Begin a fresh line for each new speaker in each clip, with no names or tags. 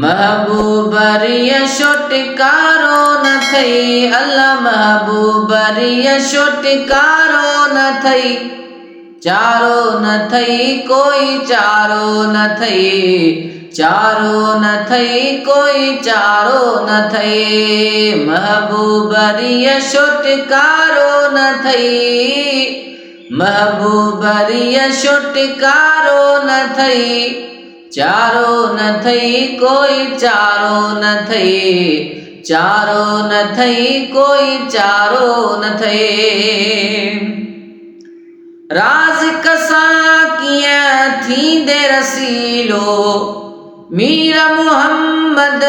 महबूब रियशो टिकारो न थई, अल्लाह महबूब रियशो टिकारो न थई। चारो न थई कोई चारो न थई, चारो न थई कोई चारो न थई। महबूब रियशो टिकारो न थई, महबूब रियशो टिकारो न थई। चारो न थई कोई चारो न थई, चारो न थई कोई चारो न थई। राज़ कसां कीअं थींदे रसीलो, मीर मुहम्मद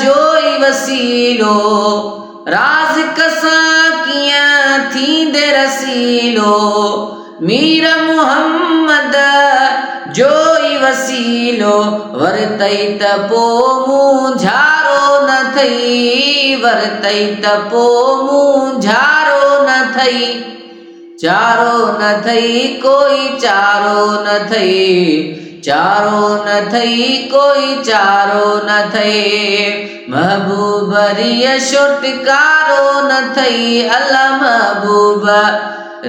जो ई वसीलो। राज़ कसां कीअं थींदे रसीलो, मीर मुहम्मद जो ई वसीलो। वरतई त पोइ मुंझारो न थई, वरतई त पोइ मुंझारो न थई। चारो न थई कोई चारो न थई, चारो न थई कोई चारो न थई। महबूब रियशो टिकारो न थई, अल्लाह महबूब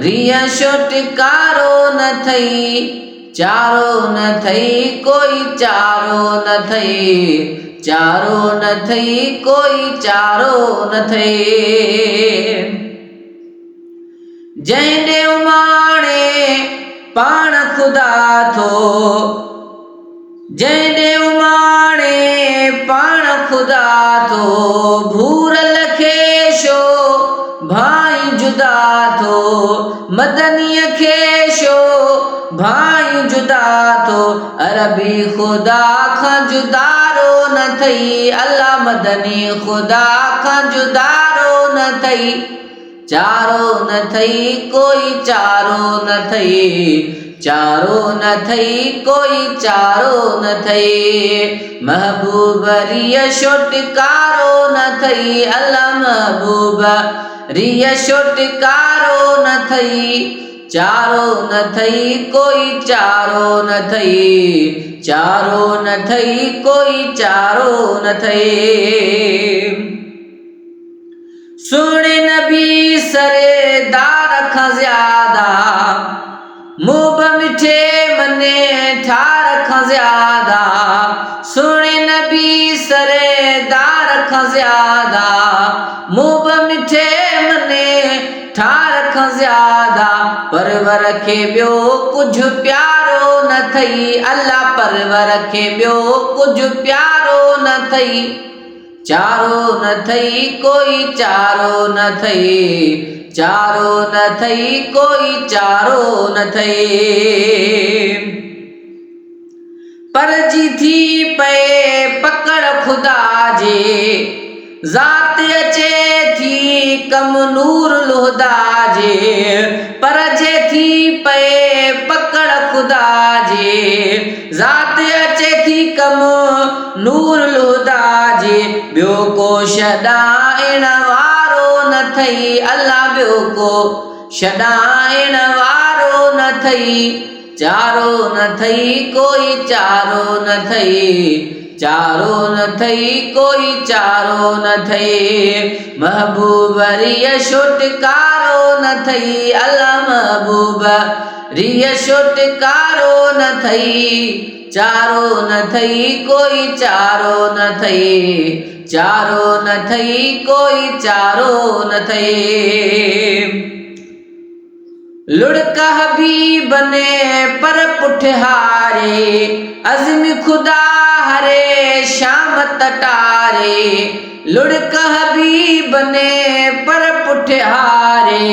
रियशो टिकारो न थई। चारो न थई कोई चारो न थई, चारो न थई कोई चारो न थई। जंहिं ॾे उमाणे पाण ख़ुदा थो, जंहिं ॾे उमाणे पाण ख़ुदा थो। भूरल खे छो भाई जुदा थो, मदनीअ खे छो भाई जुदा थो। अरबी ख़ुदा खां जुदारो न थई, अल्लाह मदनी ख़ुदा खां जुदारो न थई। चारो न थई कोई चारो न थई, चारो न थई कोई चारो न थई। महबूब रियशो टिकारो न थई, अल्लाह महबूब रियशो टिकारो न थई। चारो न थई कोई चारो न थई, चारो न थई कोई चारो न थई। सुने नबी सरेदार खां ज़्यादा, मुंह मिठे मने ठार खां ज़्यादा। सुने नबी सरेदार खां ज़्यादा, मुंह मिठे मने ठार खां ज़्यादा। परवर खे ॿियो कुझु प्यारो न थई, अल्लाह परवर खे ॿियो कुझु प्यारो न थई। चारो न थई कोई चारो न थई, चारो न थई कोई चारो न थई। परजी थी पए पकड़ ख़ुदा जे, ज़ात अचे थी कम नूर लुहदा जे। परजे थी पए पकड़ ख़ुदा जे, ज़ात अचे थी कम नूर लुहदा जे। ॿियो को छॾाइण वारो न थई, अल्लाह ॿियो को छॾाइण वारो न थई। चारो न थई कोई चारो न थई, चारो न थई कोई चारो न थई। महबूब रियशो टिकारो न थई, अल्लाह महबूब रियशो टिकारो न थई। चारो न थई कोई चारो न थई, चारो न थई कोई चारो न थई। लुढ़क हबीब ने पर पुठिहारे, अज़्म ख़ुदा हरे शाम तटारे। लुढ़क हबीब ने पर पुठिहारे,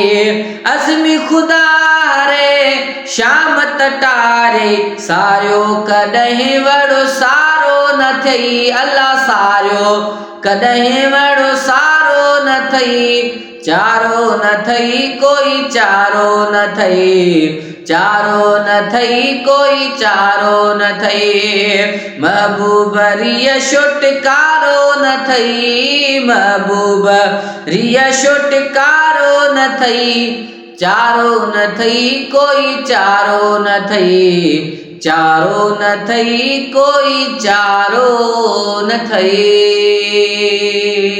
अज़्म ख़ुदा हरे शाम तटारे। सारियो कॾहिं वड़ो सारो न थई, अल्लाह सारियो कॾहिं वड़ो सारो न थई। चारो न थई कोई चारो न थई, चारो न थई कोई चारो न थई। महबूब रियशो टिकारो न थई, महबूब रियशो टिकारो न थई। चारो न थई कोई चारो न थई, ચારો ન થઈ કોઈ ચારો ન થઈ।